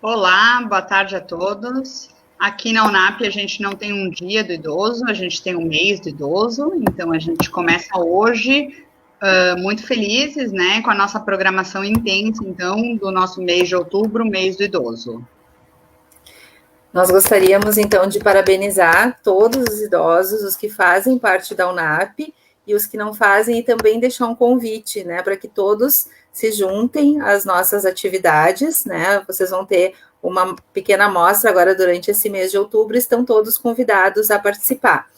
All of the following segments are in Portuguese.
Olá, boa tarde a todos. Aqui na UNAP a gente não tem um dia do idoso, a gente tem um mês do idoso, então a gente começa hoje muito felizes, né, com a nossa programação intensa, então, do nosso mês de outubro, mês do idoso. Nós gostaríamos, então, de parabenizar todos os idosos, os que fazem parte da UNAP e os que não fazem, e também deixar um convite, né, para que todos se juntem às nossas atividades, né, vocês vão ter uma pequena amostra agora durante esse mês de outubro, estão todos convidados a participar.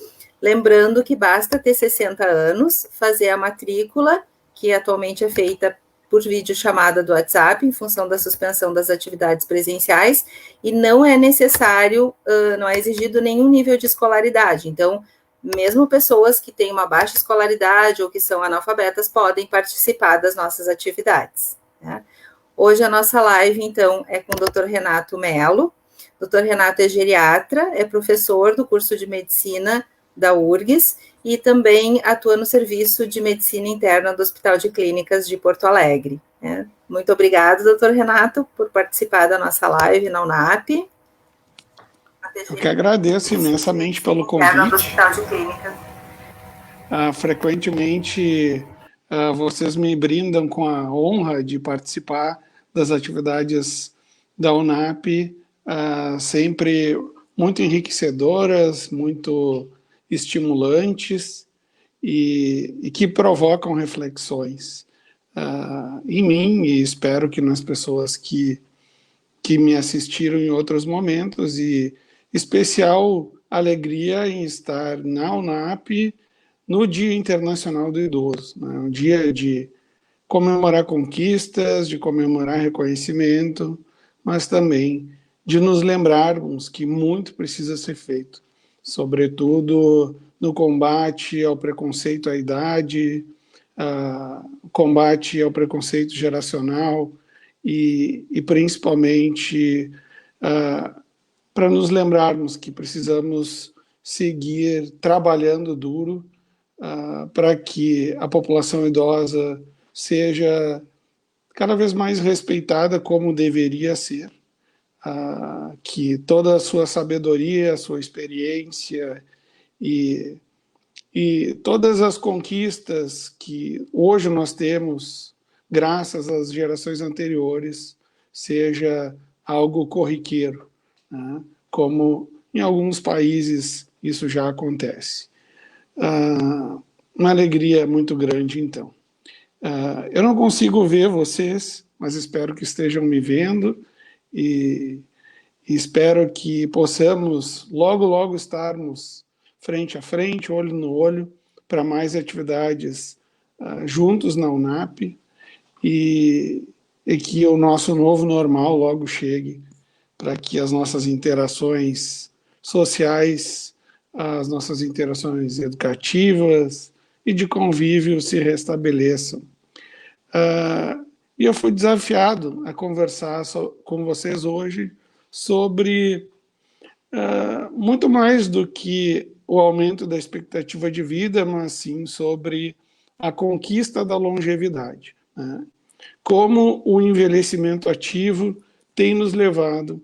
Lembrando que basta ter 60 anos, fazer a matrícula, que atualmente é feita por videochamada do WhatsApp, em função da suspensão das atividades presenciais, e não é necessário, não é exigido nenhum nível de escolaridade. Então, mesmo pessoas que têm uma baixa escolaridade ou que são analfabetas podem participar das nossas atividades, né? Hoje a nossa live, então, é com o Dr. Renato Melo. Dr. Renato é geriatra, é professor do curso de medicina da URGS e também atua no serviço de medicina interna do Hospital de Clínicas de Porto Alegre. Muito obrigado, doutor Renato, por participar da nossa live na UNAP. Eu que agradeço imensamente pelo convite. Frequentemente, vocês me brindam com a honra de participar das atividades da UNAP, sempre muito enriquecedoras, muito estimulantes e que provocam reflexões em mim, e espero que nas pessoas que me assistiram em outros momentos, e especial alegria em estar na UNAP no Dia Internacional do Idoso, né? Um dia de comemorar conquistas, de comemorar reconhecimento, mas também de nos lembrarmos que muito precisa ser feito, sobretudo no combate ao preconceito à idade, combate ao preconceito geracional e principalmente para nos lembrarmos que precisamos seguir trabalhando duro para que a população idosa seja cada vez mais respeitada como deveria ser, que toda a sua sabedoria, a sua experiência e todas as conquistas que hoje nós temos, graças às gerações anteriores, seja algo corriqueiro, né? Como em alguns países isso já acontece. Uma alegria muito grande, então. Eu não consigo ver vocês, mas espero que estejam me vendo e espero que possamos logo, logo estarmos frente a frente, olho no olho, para mais atividades juntos na UNAP e que o nosso novo normal logo chegue, para que as nossas interações sociais, as nossas interações educativas e de convívio se restabeleçam. E eu fui desafiado a conversar com vocês hoje sobre muito mais do que o aumento da expectativa de vida, mas sim sobre a conquista da longevidade, né? Como o envelhecimento ativo tem nos levado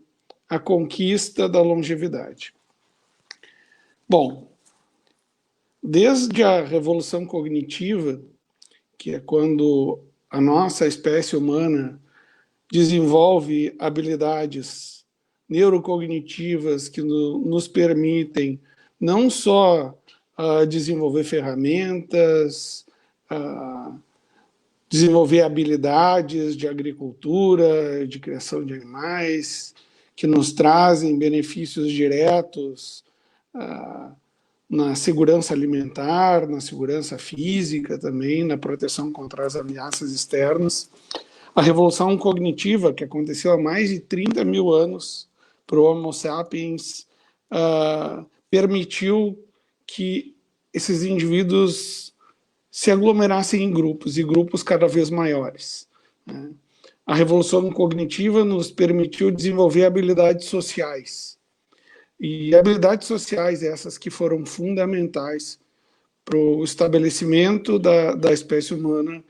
à conquista da longevidade. Bom, desde a revolução cognitiva, que é quando a nossa espécie humana desenvolve habilidades neurocognitivas que nos permitem não só desenvolver ferramentas, desenvolver habilidades de agricultura, de criação de animais, que nos trazem benefícios diretos na segurança alimentar, na segurança física também, na proteção contra as ameaças externas. A revolução cognitiva, que aconteceu há mais de 30 mil anos para o Homo sapiens, permitiu que esses indivíduos se aglomerassem em grupos, e grupos cada vez maiores, né? A revolução cognitiva nos permitiu desenvolver habilidades sociais, e habilidades sociais essas que foram fundamentais para o estabelecimento da espécie humana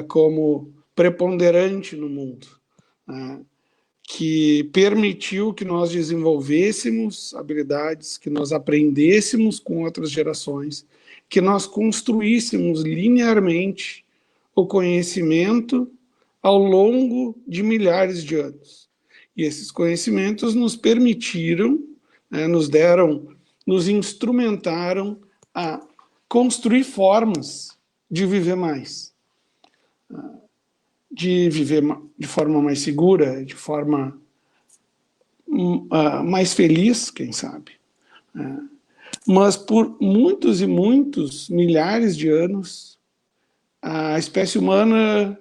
como preponderante no mundo, que permitiu que nós desenvolvêssemos habilidades, que nós aprendêssemos com outras gerações, que nós construíssemos linearmente o conhecimento ao longo de milhares de anos. E esses conhecimentos nos permitiram, né, nos instrumentaram a construir formas de viver mais, de viver de forma mais segura, de forma mais feliz, quem sabe. Mas por muitos e muitos milhares de anos, a espécie humana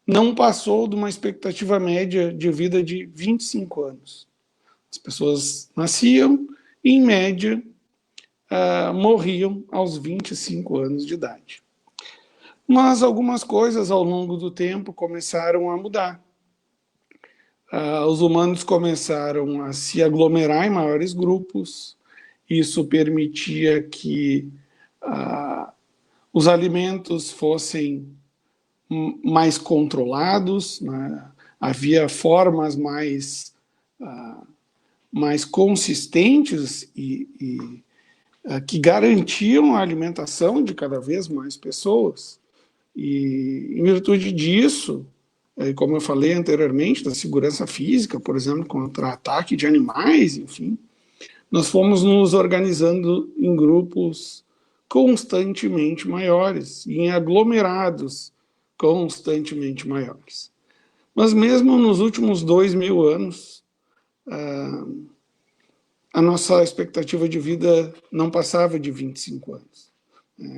não passou de uma expectativa média de vida de 25 anos. As pessoas nasciam e, em média, morriam aos 25 anos de idade. Mas algumas coisas ao longo do tempo começaram a mudar. Os humanos começaram a se aglomerar em maiores grupos. Isso permitia que os alimentos fossem mais controlados, né? Havia formas mais consistentes e que garantiam a alimentação de cada vez mais pessoas. E, em virtude disso, como eu falei anteriormente, da segurança física, por exemplo, contra ataque de animais, enfim, nós fomos nos organizando em grupos constantemente maiores, em aglomerados constantemente maiores. Mas mesmo nos últimos 2.000 anos, a nossa expectativa de vida não passava de 25 anos.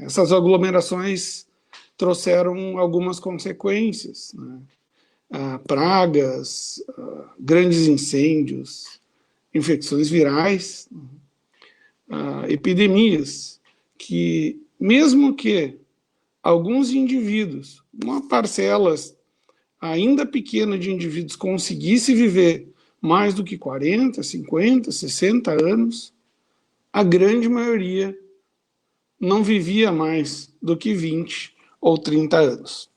Essas aglomerações trouxeram algumas consequências, né? Pragas, grandes incêndios, infecções virais, epidemias, que mesmo que alguns indivíduos, uma parcela ainda pequena de indivíduos conseguisse viver mais do que 40, 50, 60 anos, a grande maioria não vivia mais do que 20 ou 30 anos.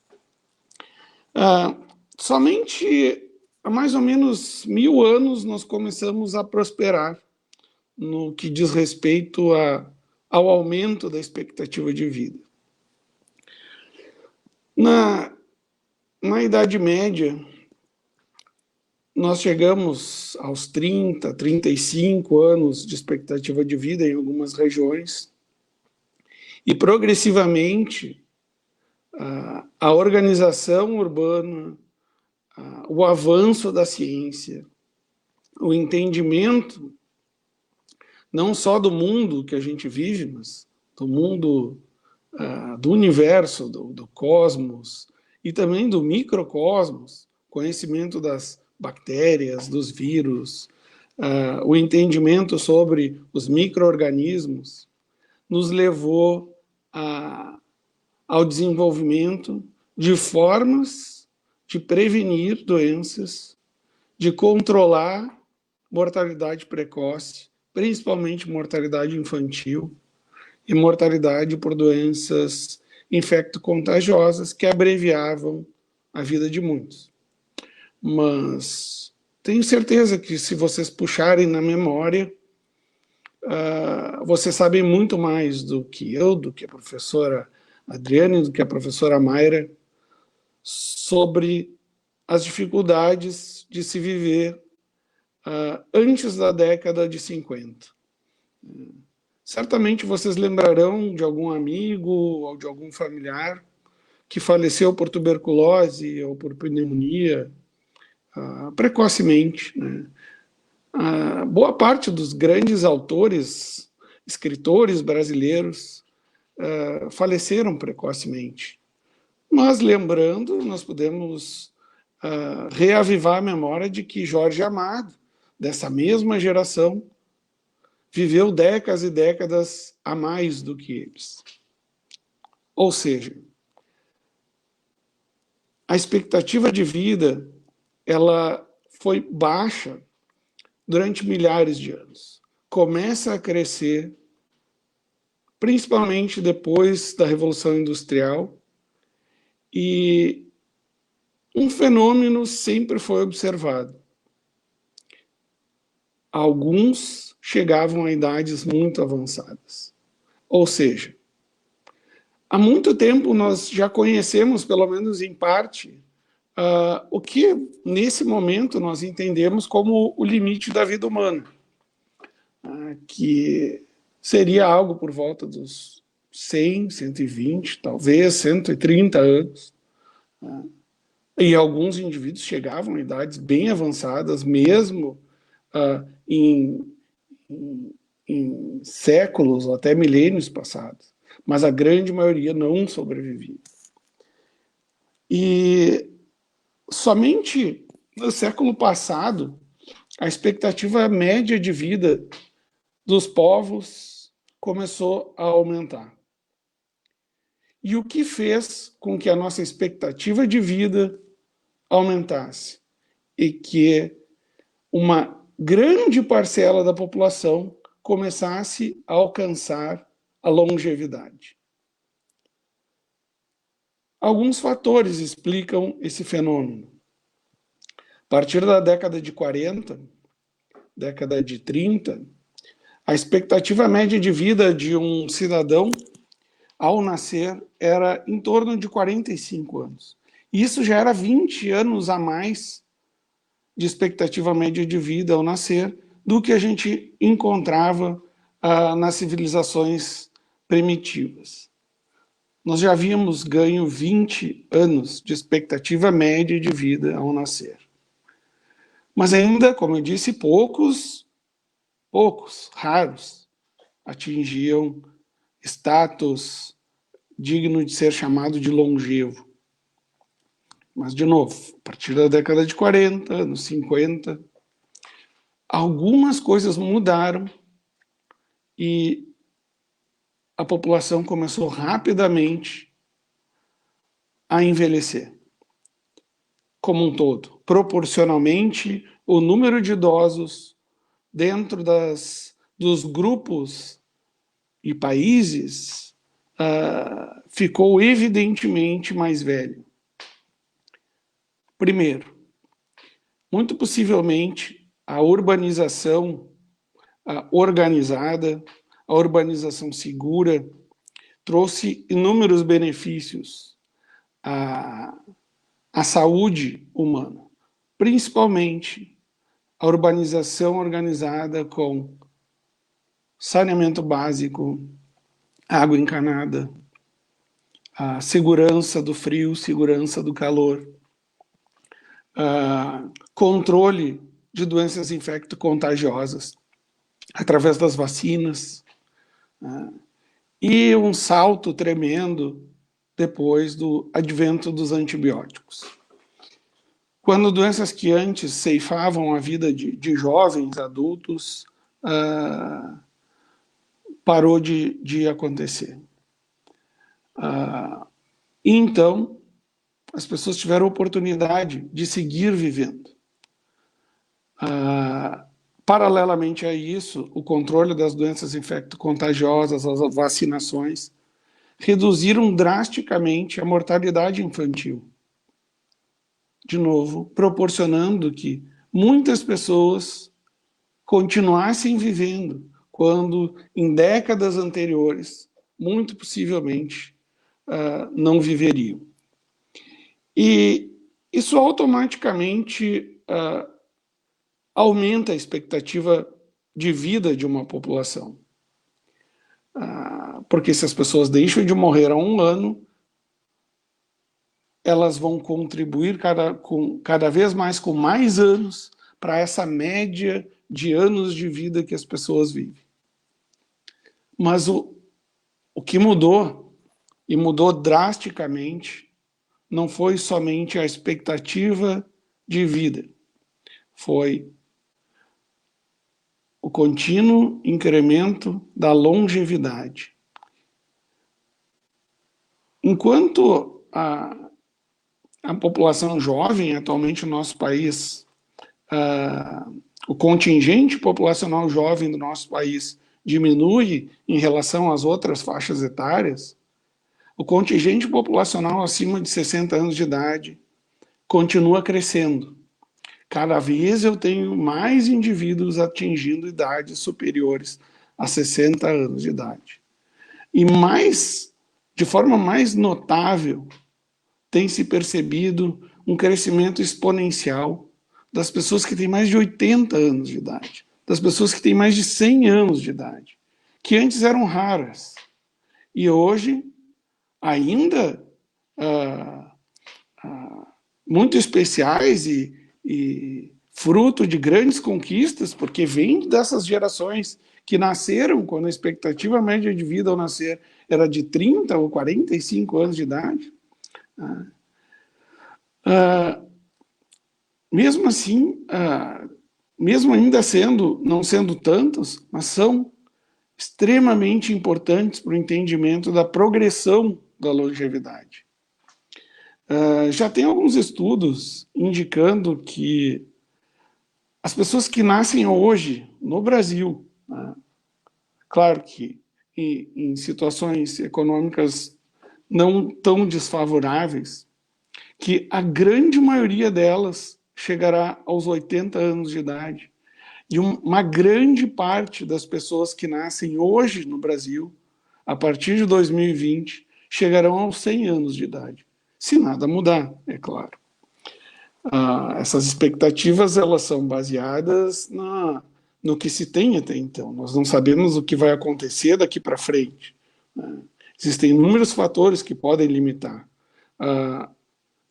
Somente há mais ou menos 1.000 anos nós começamos a prosperar no que diz respeito ao aumento da expectativa de vida. Na Idade Média, nós chegamos aos 30, 35 anos de expectativa de vida em algumas regiões, e progressivamente a organização urbana, o avanço da ciência, o entendimento não só do mundo que a gente vive, mas do mundo do universo, do cosmos, e também do microcosmos, conhecimento das bactérias, dos vírus, o entendimento sobre os micro-organismos, nos levou ao desenvolvimento de formas de prevenir doenças, de controlar mortalidade precoce, principalmente mortalidade infantil e mortalidade por doenças infecto-contagiosas que abreviavam a vida de muitos. Mas tenho certeza que, se vocês puxarem na memória, vocês sabem muito mais do que eu, do que a professora Adriane, do que a professora Mayra, sobre as dificuldades de se viver antes da década de 50. Certamente vocês lembrarão de algum amigo ou de algum familiar que faleceu por tuberculose ou por pneumonia precocemente, né? Boa parte dos grandes autores, escritores brasileiros faleceram precocemente. Mas, lembrando, nós podemos reavivar a memória de que Jorge Amado, dessa mesma geração, viveu décadas e décadas a mais do que eles. Ou seja, a expectativa de vida ela foi baixa durante milhares de anos. Começa a crescer, principalmente depois da Revolução Industrial, e um fenômeno sempre foi observado. alguns chegavam a idades muito avançadas. Ou seja, há muito tempo nós já conhecemos, pelo menos em parte, o que nesse momento nós entendemos como o limite da vida humana, que seria algo por volta dos 100, 120, talvez 130 anos. E alguns indivíduos chegavam a idades bem avançadas, mesmo em séculos ou até milênios passados. Mas a grande maioria não sobrevivia. E somente no século passado, a expectativa média de vida dos povos começou a aumentar. E o que fez com que a nossa expectativa de vida aumentasse? E que uma grande parcela da população começasse a alcançar a longevidade. Alguns fatores explicam esse fenômeno. A partir da década de 40, década de 30, a expectativa média de vida de um cidadão ao nascer era em torno de 45 anos. Isso já era 20 anos a mais de expectativa média de vida ao nascer do que a gente encontrava nas civilizações primitivas. Nós já havíamos ganho 20 anos de expectativa média de vida ao nascer. Mas ainda, como eu disse, poucos, raros, atingiam status digno de ser chamado de longevo. Mas, de novo, a partir da década de 40, anos 50, algumas coisas mudaram e a população começou rapidamente a envelhecer. Como um todo, proporcionalmente, o número de idosos dentro dos grupos e países ficou evidentemente mais velho. Primeiro, muito possivelmente a urbanização organizada, a urbanização segura, trouxe inúmeros benefícios à saúde humana, principalmente a urbanização organizada com saneamento básico, água encanada, a segurança do frio, segurança do calor, controle de doenças infecto-contagiosas através das vacinas, e um salto tremendo depois do advento dos antibióticos. Quando doenças que antes ceifavam a vida de jovens adultos, parou de acontecer. Então, as pessoas tiveram a oportunidade de seguir vivendo. Paralelamente a isso, o controle das doenças infecto-contagiosas, as vacinações, reduziram drasticamente a mortalidade infantil. De novo, proporcionando que muitas pessoas continuassem vivendo, quando em décadas anteriores, muito possivelmente, não viveriam. E isso automaticamente aumenta a expectativa de vida de uma população. Porque se as pessoas deixam de morrer há um ano, elas vão contribuir cada vez mais com mais anos para essa média de anos de vida que as pessoas vivem. Mas o que mudou, e mudou drasticamente, não foi somente a expectativa de vida, foi o contínuo incremento da longevidade. Enquanto a população jovem, atualmente no nosso país, o contingente populacional jovem do nosso país diminui em relação às outras faixas etárias, o contingente populacional acima de 60 anos de idade continua crescendo, Cada vez eu tenho mais indivíduos atingindo idades superiores a 60 anos de idade. E de forma mais notável, tem se percebido um crescimento exponencial das pessoas que têm mais de 80 anos de idade, das pessoas que têm mais de 100 anos de idade, que antes eram raras. E hoje, ainda muito especiais e fruto de grandes conquistas, porque vem dessas gerações que nasceram quando a expectativa média de vida ao nascer era de 30 ou 45 anos de idade. Mesmo assim, mesmo ainda não sendo tantos, mas são extremamente importantes para o entendimento da progressão da longevidade. Já tem alguns estudos indicando que as pessoas que nascem hoje no Brasil, claro que em situações econômicas não tão desfavoráveis, que a grande maioria delas chegará aos 80 anos de idade. E uma grande parte das pessoas que nascem hoje no Brasil, a partir de 2020, chegarão aos 100 anos de idade. Se nada mudar, é claro. Essas expectativas, elas são baseadas no que se tem até então. Nós não sabemos o que vai acontecer daqui para frente. Existem inúmeros fatores que podem limitar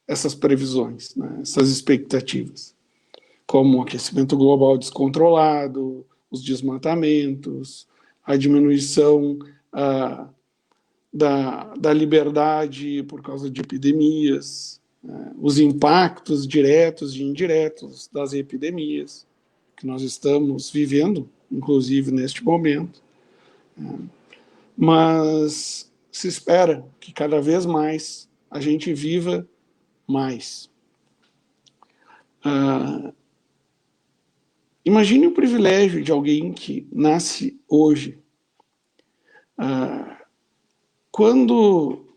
essas previsões, essas expectativas, como o aquecimento global descontrolado, os desmatamentos, a diminuição da liberdade por causa de epidemias, os impactos diretos e indiretos das epidemias que nós estamos vivendo, inclusive neste momento. Mas se espera que cada vez mais a gente viva mais. Imagine o privilégio de alguém que nasce hoje. Quando,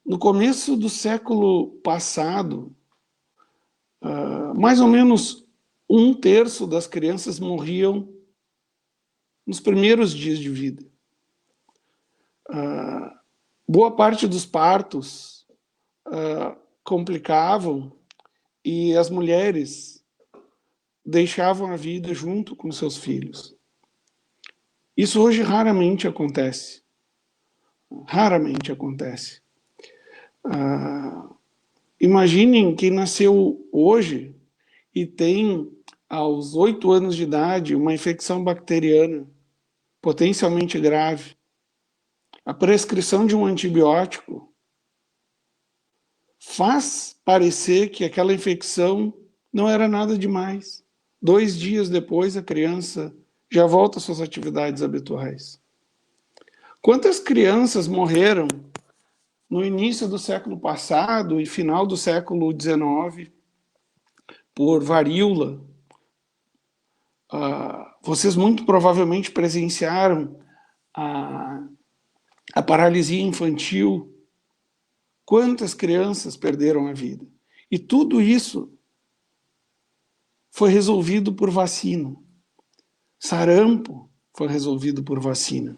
no começo do século passado, mais ou menos 1/3 das crianças morriam nos primeiros dias de vida. Boa parte dos partos complicavam e as mulheres deixavam a vida junto com seus filhos. Isso hoje raramente acontece. Raramente acontece. Imaginem quem nasceu hoje e tem, aos 8 anos de idade, uma infecção bacteriana potencialmente grave. A prescrição de um antibiótico faz parecer que aquela infecção não era nada demais. 2 dias depois, a criança já volta às suas atividades habituais. Quantas crianças morreram no início do século passado e final do século XIX por varíola? Vocês muito provavelmente presenciaram a paralisia infantil. Quantas crianças perderam a vida? E tudo isso foi resolvido por vacina. Sarampo foi resolvido por vacina.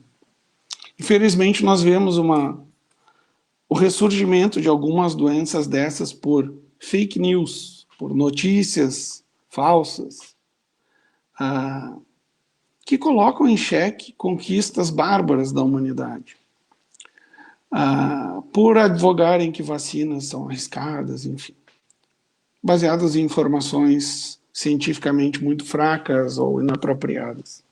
Infelizmente, nós vemos o ressurgimento de algumas doenças dessas por fake news, por notícias falsas, que colocam em xeque conquistas bárbaras da humanidade. Por advogarem que vacinas são arriscadas, enfim, baseadas em informações cientificamente muito fracas ou inapropriadas.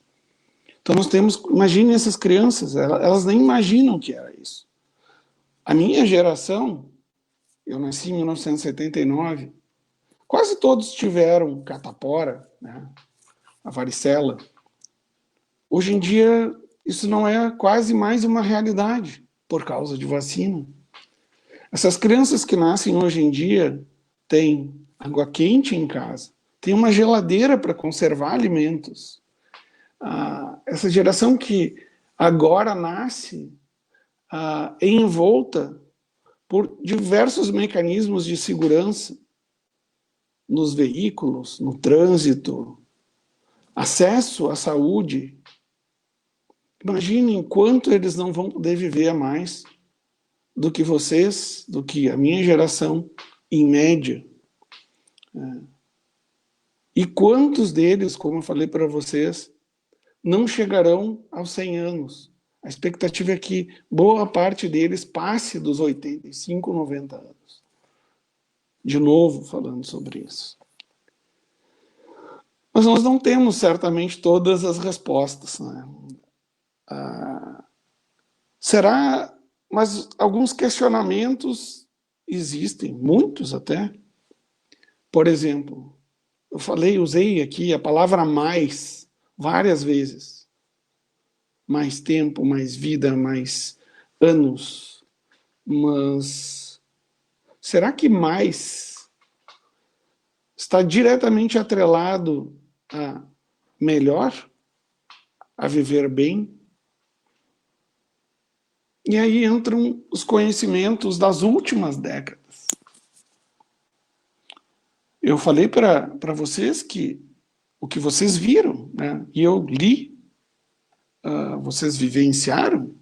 Então nós temos, imagine essas crianças, elas nem imaginam o que era isso. A minha geração, eu nasci em 1979, quase todos tiveram catapora, a varicela. Hoje em dia, isso não é quase mais uma realidade por causa de vacina. Essas crianças que nascem hoje em dia têm água quente em casa, têm uma geladeira para conservar alimentos. Essa geração que agora nasce envolta por diversos mecanismos de segurança nos veículos, no trânsito, acesso à saúde. Imaginem quanto eles não vão poder viver a mais do que vocês, do que a minha geração, em média. E quantos deles, como eu falei para vocês, não chegarão aos 100 anos? A expectativa é que boa parte deles passe dos 85, 90 anos. De novo, falando sobre isso. Mas nós não temos, certamente, todas as respostas, né? Será... Mas alguns questionamentos existem, muitos até. Por exemplo, usei aqui a palavra mais várias vezes. Mais tempo, mais vida, mais anos. Mas será que mais está diretamente atrelado a melhor, a viver bem? E aí entram os conhecimentos das últimas décadas. Eu falei para vocês que o que vocês viram, né, e eu li, vocês vivenciaram,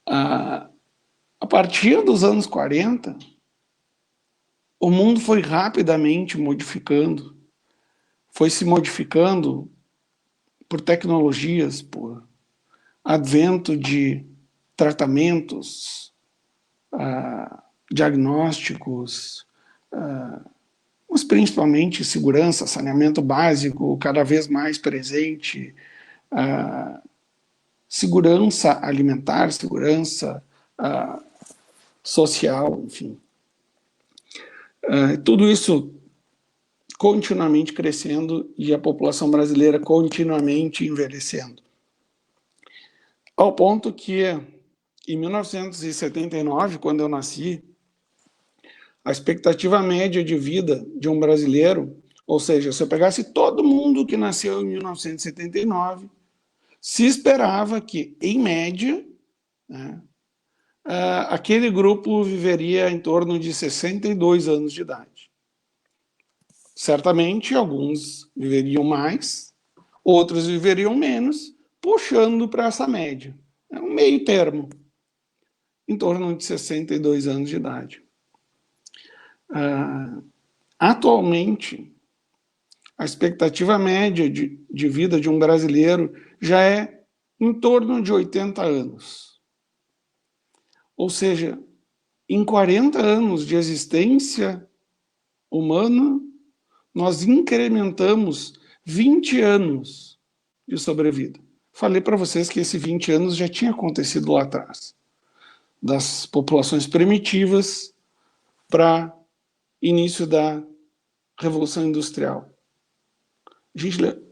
a partir dos anos 40, o mundo foi rapidamente modificando, foi se modificando por tecnologias, por advento de tratamentos, diagnósticos, mas principalmente segurança, saneamento básico cada vez mais presente, segurança alimentar, segurança social, enfim. Tudo isso continuamente crescendo e a população brasileira continuamente envelhecendo. Ao ponto que, em 1979, quando eu nasci, a expectativa média de vida de um brasileiro, ou seja, se eu pegasse todo mundo que nasceu em 1979, se esperava que, em média, né, aquele grupo viveria em torno de 62 anos de idade. Certamente, alguns viveriam mais, outros viveriam menos, puxando para essa média. É um meio termo, em torno de 62 anos de idade. Atualmente, a expectativa média de vida de um brasileiro já é em torno de 80 anos. Ou seja, em 40 anos de existência humana, nós incrementamos 20 anos de sobrevida. Falei para vocês que esses 20 anos já tinha acontecido lá atrás, das populações primitivas para início da Revolução Industrial.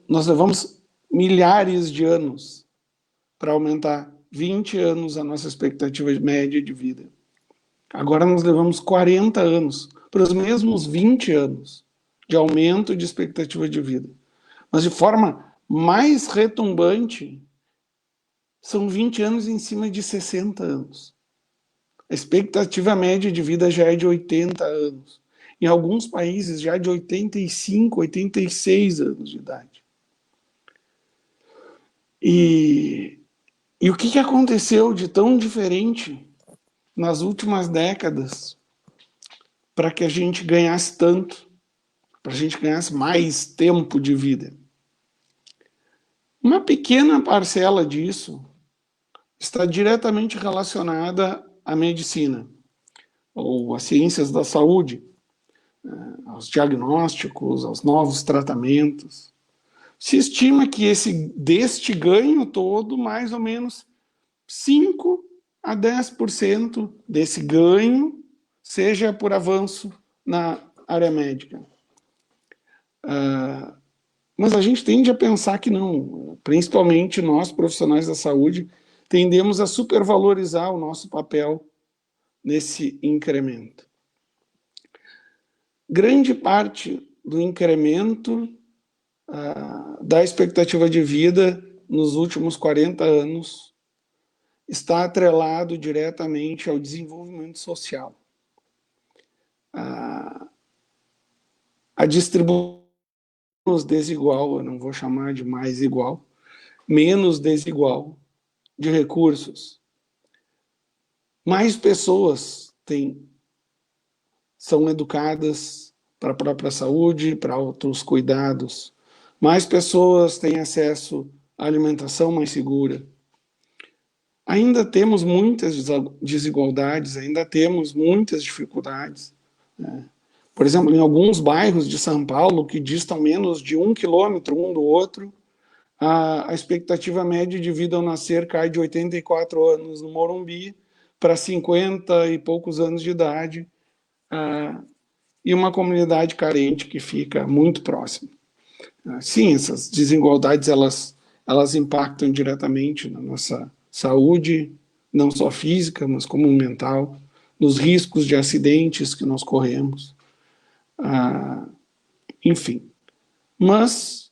Nós levamos milhares de anos para aumentar 20 anos a nossa expectativa média de vida. Agora nós levamos 40 anos para os mesmos 20 anos de aumento de expectativa de vida. Mas de forma mais retumbante, são 20 anos em cima de 60 anos. A expectativa média de vida já é de 80 anos. Em alguns países já de 85, 86 anos de idade. E o que aconteceu de tão diferente nas últimas décadas para que a gente ganhasse tanto, para a gente ganhasse mais tempo de vida? Uma pequena parcela disso está diretamente relacionada à medicina, ou às ciências da saúde, aos diagnósticos, aos novos tratamentos. Se estima que deste ganho todo, mais ou menos 5 a 10% desse ganho seja por avanço na área médica. Mas a gente tende a pensar que não, principalmente nós, profissionais da saúde, tendemos a supervalorizar o nosso papel nesse incremento. Grande parte do incremento da expectativa de vida nos últimos 40 anos está atrelado diretamente ao desenvolvimento social. a distribuição menos desigual, eu não vou chamar de mais igual, menos desigual de recursos. Mais pessoas são educadas para a própria saúde, para outros cuidados. Mais pessoas têm acesso à alimentação mais segura. Ainda temos muitas desigualdades, ainda temos muitas dificuldades, né? Por exemplo, em alguns bairros de São Paulo, que distam menos de 1 quilômetro um do outro, a expectativa média de vida ao nascer cai de 84 anos no Morumbi para 50 e poucos anos de idade, e uma comunidade carente que fica muito próxima. Sim, essas desigualdades elas impactam diretamente na nossa saúde, não só física, mas como mental, nos riscos de acidentes que nós corremos. Enfim. Mas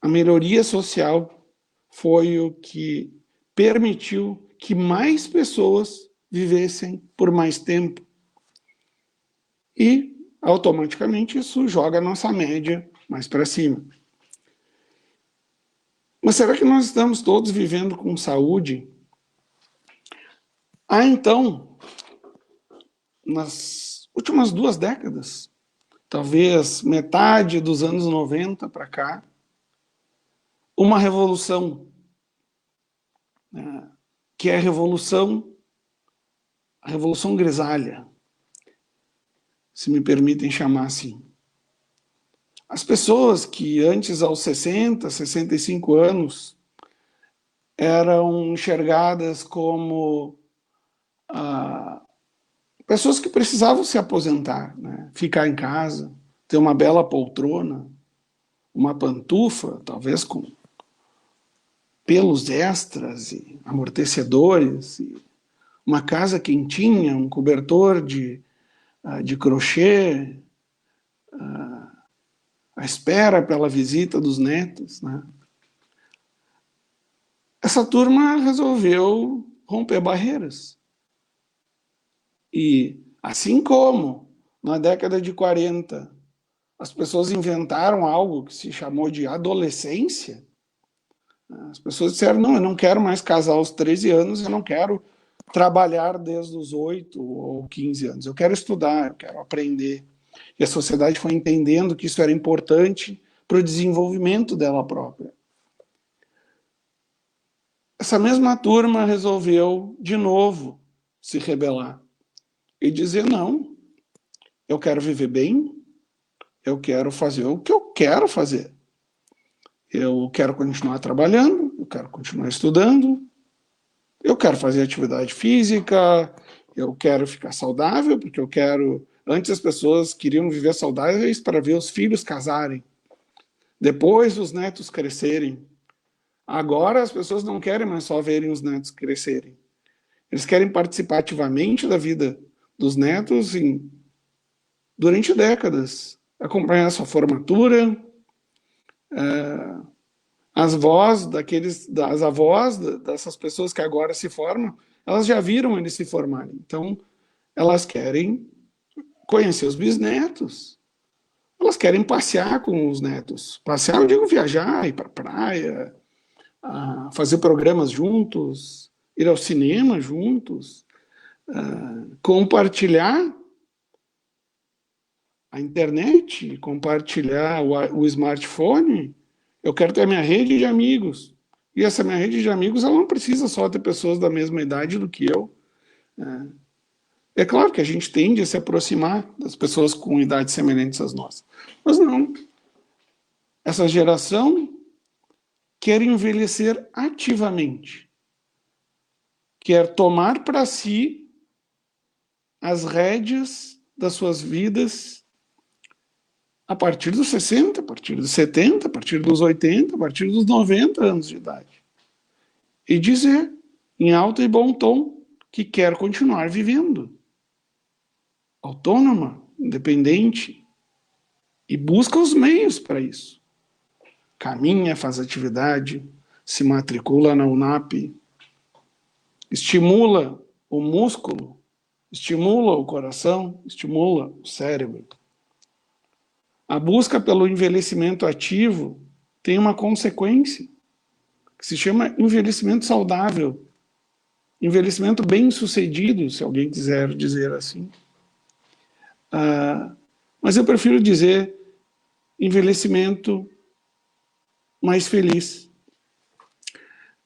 a melhoria social foi o que permitiu que mais pessoas vivessem por mais tempo. E, automaticamente, isso joga a nossa média mais para cima. Mas será que nós estamos todos vivendo com saúde? Então, nas últimas 2 décadas, talvez metade dos anos 90 para cá, uma revolução, que é a Revolução Grisalha, se me permitem chamar assim. As pessoas que antes, aos 60, 65 anos, eram enxergadas como pessoas que precisavam se aposentar, né? Ficar em casa, ter uma bela poltrona, uma pantufa, talvez com pelos extras e amortecedores, e uma casa quentinha, um cobertor de crochê, à espera pela visita dos netos, né? Essa turma resolveu romper barreiras. E, assim como na década de 40 as pessoas inventaram algo que se chamou de adolescência, as pessoas disseram, não, eu não quero mais casar aos 13 anos, eu não quero trabalhar desde os 8 ou 15 anos, eu quero estudar, eu quero aprender. E a sociedade foi entendendo que isso era importante para o desenvolvimento dela própria. Essa mesma turma resolveu, de novo, se rebelar e dizer, não, eu quero viver bem, eu quero fazer o que eu quero fazer. Eu quero continuar trabalhando, eu quero continuar estudando, eu quero fazer atividade física, eu quero ficar saudável, porque eu quero... Antes as pessoas queriam viver saudáveis para ver os filhos casarem, depois os netos crescerem. Agora as pessoas não querem mais só verem os netos crescerem. Eles querem participar ativamente da vida dos netos durante décadas. Acompanhar a sua formatura, as avós dessas pessoas que agora se formam, elas já viram eles se formarem. Então, elas querem conhecer os bisnetos. Elas querem passear com os netos. Passear, eu digo viajar, ir para a praia, fazer programas juntos, ir ao cinema juntos, compartilhar a internet, compartilhar o smartphone. Eu quero ter a minha rede de amigos. E essa minha rede de amigos, ela não precisa só ter pessoas da mesma idade do que eu. É claro que a gente tende a se aproximar das pessoas com idades semelhantes às nossas. Mas não. Essa geração quer envelhecer ativamente. Quer tomar para si as rédeas das suas vidas a partir dos 60, a partir dos 70, a partir dos 80, a partir dos 90 anos de idade. E dizer, em alto e bom tom, que quer continuar vivendo. Autônoma, independente, e busca os meios para isso. Caminha, faz atividade, se matricula na UNAP, estimula o músculo, estimula o coração, estimula o cérebro. A busca pelo envelhecimento ativo tem uma consequência, que se chama envelhecimento saudável, envelhecimento bem-sucedido, se alguém quiser dizer assim. Mas eu prefiro dizer envelhecimento mais feliz.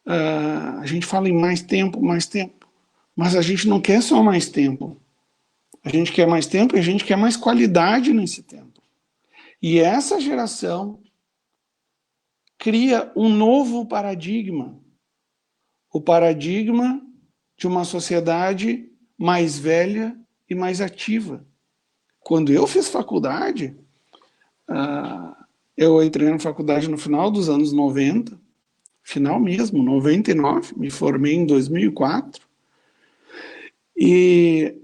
A gente fala em mais tempo, mas a gente não quer só mais tempo. A gente quer mais tempo e a gente quer mais qualidade nesse tempo. E essa geração cria um novo paradigma, o paradigma de uma sociedade mais velha e mais ativa. Quando eu fiz faculdade, eu entrei na faculdade no final dos anos 90, final mesmo, 99, me formei em 2004, e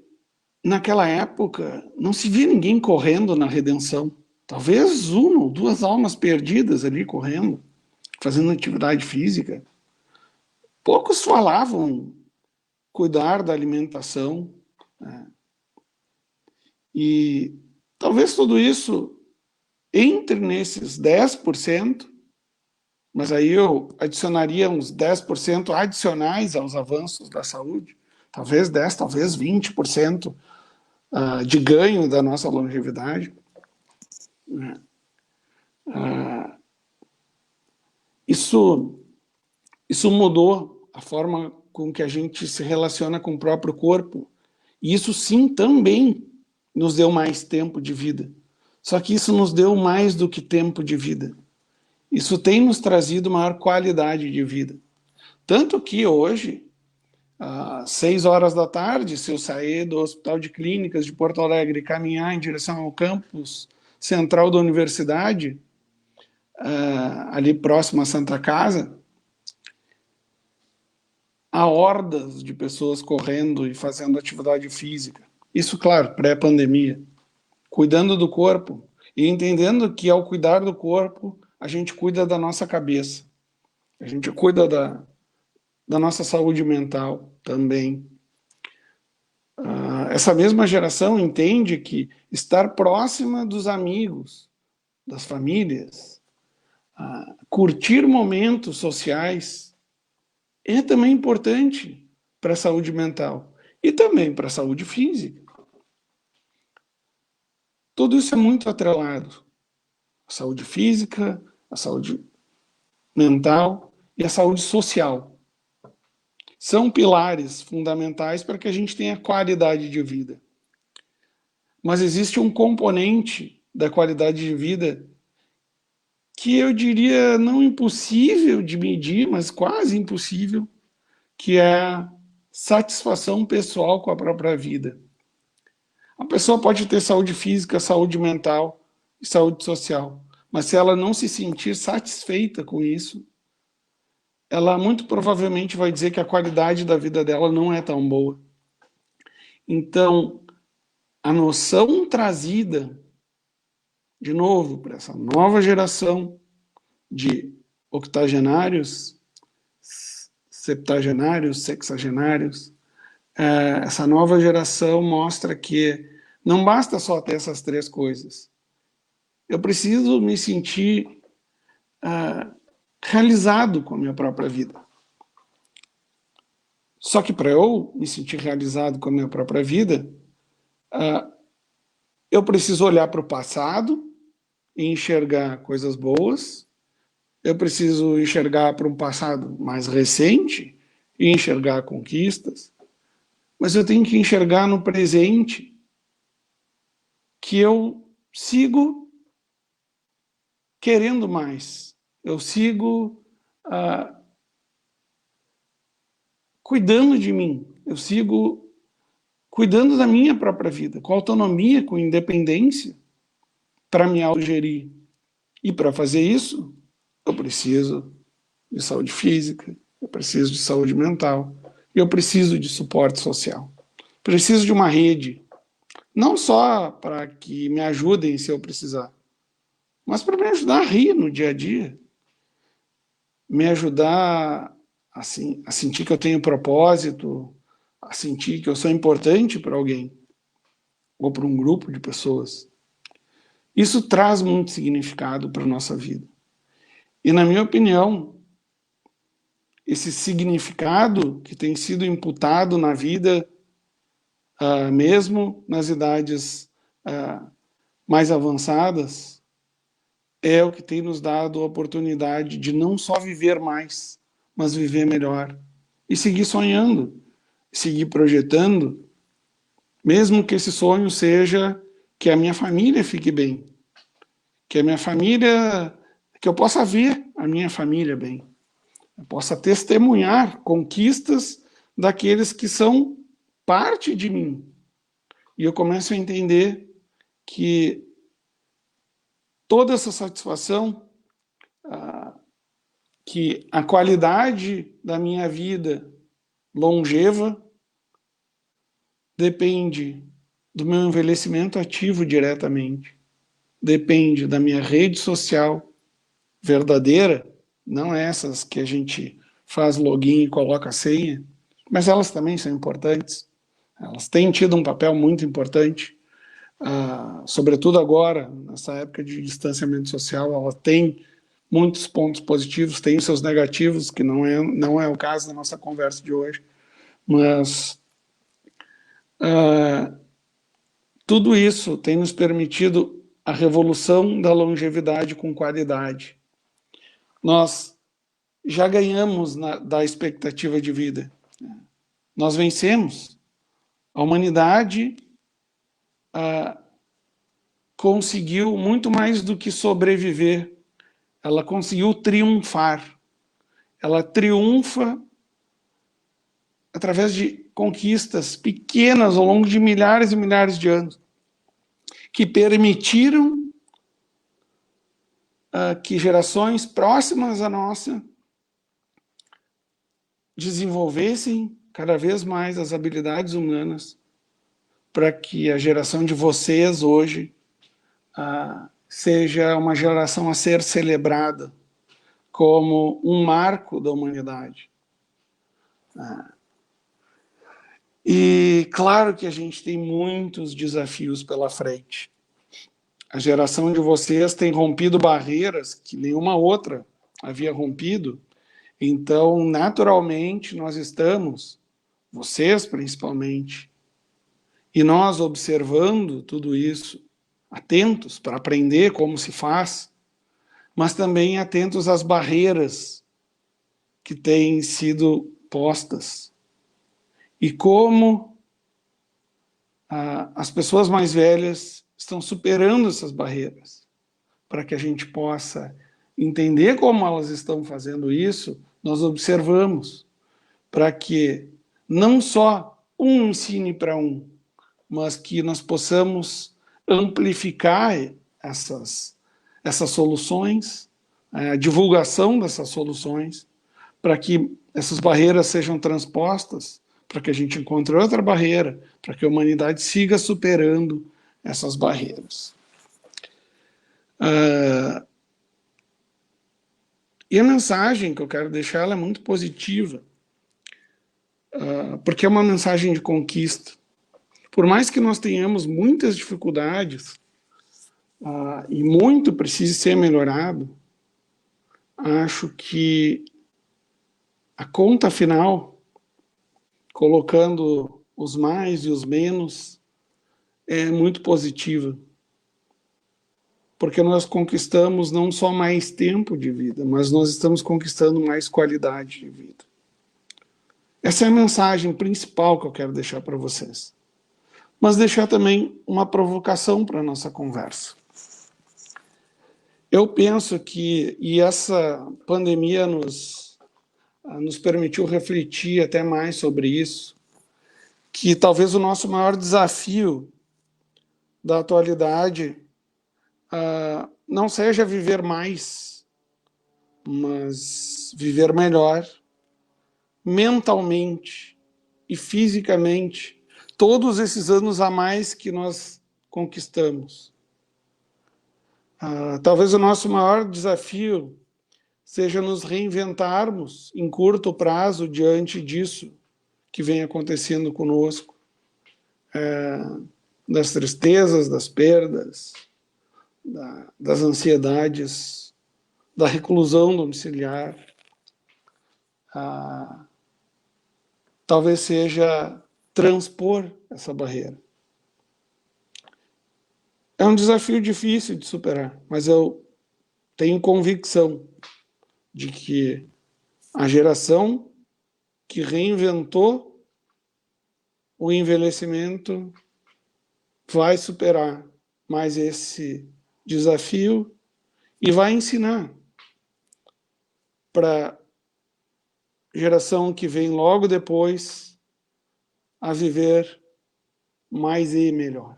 naquela época não se via ninguém correndo na redenção. Talvez uma ou duas almas perdidas ali correndo, fazendo atividade física. Poucos falavam cuidar da alimentação, né? E talvez tudo isso entre nesses 10%, mas aí eu adicionaria uns 10% adicionais aos avanços da saúde, talvez 10%, talvez 20% de ganho da nossa longevidade. Isso mudou a forma com que a gente se relaciona com o próprio corpo. E isso sim também nos deu mais tempo de vida. Só que isso nos deu mais do que tempo de vida. Isso tem nos trazido maior qualidade de vida. Tanto que hoje, às 6 horas da tarde, se eu sair do Hospital de Clínicas de Porto Alegre e caminhar em direção ao campus central da universidade, ali próximo à Santa Casa, há hordas de pessoas correndo e fazendo atividade física. Isso, claro, pré-pandemia. Cuidando do corpo e entendendo que ao cuidar do corpo, a gente cuida da nossa cabeça. A gente cuida da nossa saúde mental também. Essa mesma geração entende que estar próxima dos amigos, das famílias, curtir momentos sociais é também importante para a saúde mental e também para a saúde física. Tudo isso é muito atrelado. A saúde física, a saúde mental e a saúde social. São pilares fundamentais para que a gente tenha qualidade de vida. Mas existe um componente da qualidade de vida que eu diria não impossível de medir, mas quase impossível, que é a satisfação pessoal com a própria vida. A pessoa pode ter saúde física, saúde mental e saúde social, mas se ela não se sentir satisfeita com isso, ela muito provavelmente vai dizer que a qualidade da vida dela não é tão boa. Então, a noção trazida, de novo, para essa nova geração de octogenários, septagenários, sexagenários, essa nova geração mostra que não basta só ter essas 3 coisas. Eu preciso me sentir realizado com a minha própria vida. Só que para eu me sentir realizado com a minha própria vida, eu preciso olhar para o passado e enxergar coisas boas. Eu preciso enxergar para um passado mais recente e enxergar conquistas. Mas eu tenho que enxergar no presente que eu sigo querendo mais. Eu sigo cuidando de mim. Eu sigo cuidando da minha própria vida, com autonomia, com independência, para me autogerir. E para fazer isso, eu preciso de saúde física, eu preciso de saúde mental, eu preciso de suporte social. Preciso de uma rede, não só para que me ajudem se eu precisar, mas para me ajudar a rir no dia a dia, me ajudar assim, a sentir que eu tenho propósito, a sentir que eu sou importante para alguém, ou para um grupo de pessoas. Isso traz muito significado para a nossa vida. E, na minha opinião, esse significado que tem sido imputado na vida, mesmo nas idades mais avançadas, é o que tem nos dado a oportunidade de não só viver mais, mas viver melhor. E seguir sonhando, seguir projetando, mesmo que esse sonho seja que a minha família fique bem, que a minha família, que eu possa ver a minha família bem, eu possa testemunhar conquistas daqueles que são parte de mim. E eu começo a entender que toda essa satisfação, que a qualidade da minha vida longeva depende do meu envelhecimento ativo diretamente, depende da minha rede social verdadeira, não essas que a gente faz login e coloca a senha, mas elas também são importantes, elas têm tido um papel muito importante, sobretudo agora, nessa época de distanciamento social, ela tem muitos pontos positivos, tem seus negativos, que não é o caso da nossa conversa de hoje, mas tudo isso tem nos permitido a revolução da longevidade com qualidade. Nós já ganhamos da expectativa de vida. Nós vencemos. A humanidade conseguiu muito mais do que sobreviver. Ela conseguiu triunfar. Ela triunfa através de conquistas pequenas ao longo de milhares e milhares de anos, que permitiram que gerações próximas à nossa desenvolvessem cada vez mais as habilidades humanas para que a geração de vocês hoje seja uma geração a ser celebrada como um marco da humanidade. E claro que a gente tem muitos desafios pela frente. A geração de vocês tem rompido barreiras que nenhuma outra havia rompido. Então, naturalmente, nós estamos, vocês principalmente, e nós observando tudo isso, atentos para aprender como se faz, mas também atentos às barreiras que têm sido postas. E como as pessoas mais velhas estão superando essas barreiras, para que a gente possa entender como elas estão fazendo isso, nós observamos, para que não só um ensine para um, mas que nós possamos amplificar essas soluções, a divulgação dessas soluções, para que essas barreiras sejam transpostas, para que a gente encontre outra barreira, para que a humanidade siga superando essas barreiras. E a mensagem que eu quero deixar ela é muito positiva, porque é uma mensagem de conquista. Por mais que nós tenhamos muitas dificuldades, e muito precise ser melhorado, acho que a conta final, colocando os mais e os menos, é muito positiva. Porque nós conquistamos não só mais tempo de vida, mas nós estamos conquistando mais qualidade de vida. Essa é a mensagem principal que eu quero deixar para vocês. Mas deixar também uma provocação para a nossa conversa. Eu penso que, e essa pandemia nos permitiu refletir até mais sobre isso, que talvez o nosso maior desafio da atualidade não seja viver mais, mas viver melhor, mentalmente e fisicamente, todos esses anos a mais que nós conquistamos. Talvez o nosso maior desafio seja nos reinventarmos em curto prazo diante disso que vem acontecendo conosco, das tristezas, das perdas, das ansiedades, da reclusão domiciliar, talvez seja transpor essa barreira. É um desafio difícil de superar, mas eu tenho convicção de que a geração que reinventou o envelhecimento vai superar mais esse desafio e vai ensinar para a geração que vem logo depois a viver mais e melhor.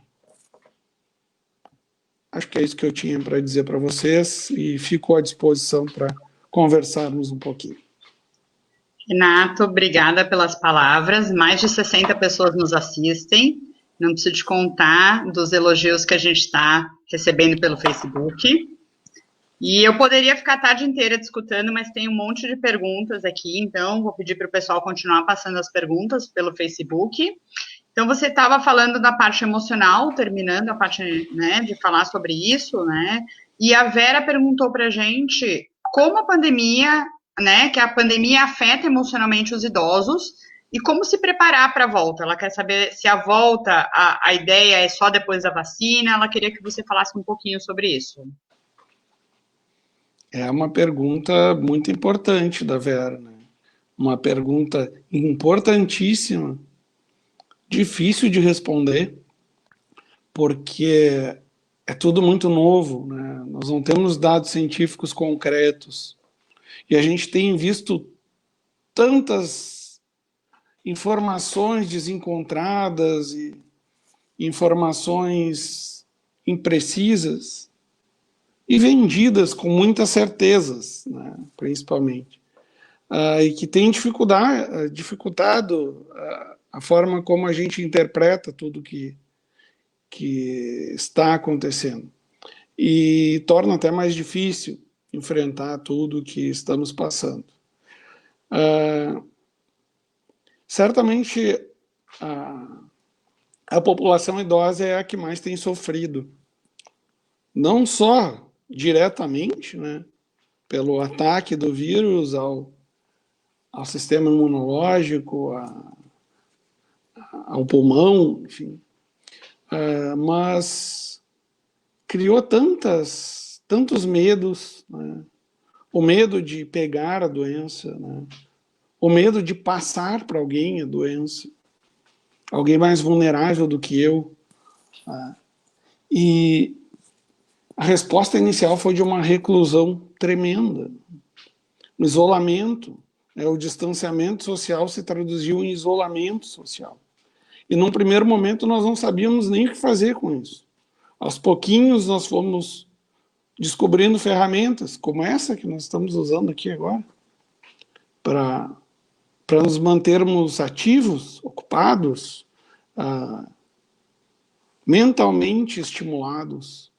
Acho que é isso que eu tinha para dizer para vocês e fico à disposição para conversarmos um pouquinho. Renato, obrigada pelas palavras. Mais de 60 pessoas nos assistem. Não preciso te contar dos elogios que a gente está recebendo pelo Facebook. E eu poderia ficar a tarde inteira discutindo, mas tem um monte de perguntas aqui, então vou pedir para o pessoal continuar passando as perguntas pelo Facebook. Então, você estava falando da parte emocional, terminando a parte, né, de falar sobre isso, né? E a Vera perguntou para a gente como a pandemia, né, que a pandemia afeta emocionalmente os idosos e como se preparar para a volta. Ela quer saber se a volta, a ideia é só depois da vacina. Ela queria que você falasse um pouquinho sobre isso. É uma pergunta muito importante da Vera, né? Uma pergunta importantíssima, difícil de responder, porque é tudo muito novo, né? Nós não temos dados científicos concretos e a gente tem visto tantas informações desencontradas e informações imprecisas e vendidas com muitas certezas, né, principalmente, e que tem dificultado a forma como a gente interpreta tudo que está acontecendo. E torna até mais difícil enfrentar tudo que estamos passando. Certamente, a população idosa é a que mais tem sofrido. Não só diretamente, né, pelo ataque do vírus ao sistema imunológico, ao pulmão, enfim, mas criou tantos medos, né? O medo de pegar a doença, né? O medo de passar para alguém a doença, alguém mais vulnerável do que eu. E a resposta inicial foi de uma reclusão tremenda, um isolamento. O distanciamento social se traduziu em isolamento social. E num primeiro momento nós não sabíamos nem o que fazer com isso. Aos pouquinhos nós fomos descobrindo ferramentas como essa que nós estamos usando aqui agora para nos mantermos ativos, ocupados, mentalmente estimulados.